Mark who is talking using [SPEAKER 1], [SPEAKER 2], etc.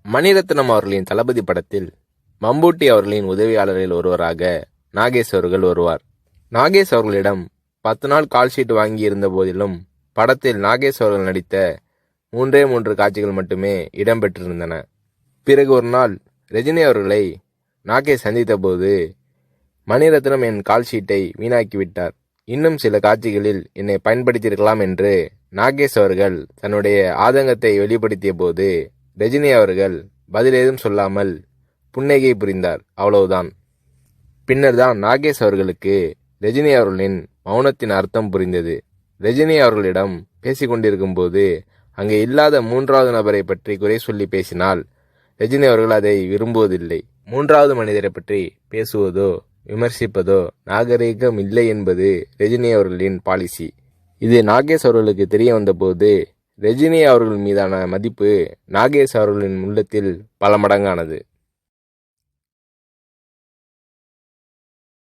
[SPEAKER 1] மணிரத்னம் அவர்களின் தளபதி படத்தில் மம்பூட்டி அவர்களின் உதவியாளரில் ஒருவராக நாகேஷ் அவர்கள் வருவார். நாகேஷ் அவர்களிடம் 10 நாள் கால்ஷீட் வாங்கி இருந்த போதிலும் படத்தில் நாகேஷ் அவர்கள் நடித்த 3 காட்சிகள் மட்டுமே இடம்பெற்றிருந்தன. பிறகு ஒரு நாள் ரஜினி அவர்களை நாகேஷ் சந்தித்த போது, மணிரத்னம் என் கால்ஷீட்டை வீணாக்கிவிட்டார், இன்னும் சில காட்சிகளில் என்னை பயன்படுத்தியிருக்கலாம் என்று நாகேஷ் அவர்கள் தன்னுடைய ஆதங்கத்தை வெளிப்படுத்திய போது, ரஜினி அவர்கள் பதிலேதும் சொல்லாமல் புன்னகை புரிந்தார். அவ்வளவுதான். பின்னர் தான் நாகேஷ் அவர்களுக்கு ரஜினி அவர்களின் மௌனத்தின் அர்த்தம் புரிந்தது. ரஜினி அவர்களிடம் பேசிக்கொண்டிருக்கும் போது அங்கே இல்லாத 3வது நபரை பற்றி குறை சொல்லி பேசினால் ரஜினி அவர்கள் அதை விரும்புவதில்லை. 3வது மனிதரை பற்றி பேசுவதோ விமர்சிப்பதோ நாகரீகம் இல்லை என்பது ரஜினி அவர்களின் பாலிசி. இது நாகேஷ் அவர்களுக்கு தெரிய வந்தபோது ரஜினி அவர்கள் மீதான மதிப்பு நாகேஷ் அவர்களின் உள்ளத்தில் பல மடங்கானது.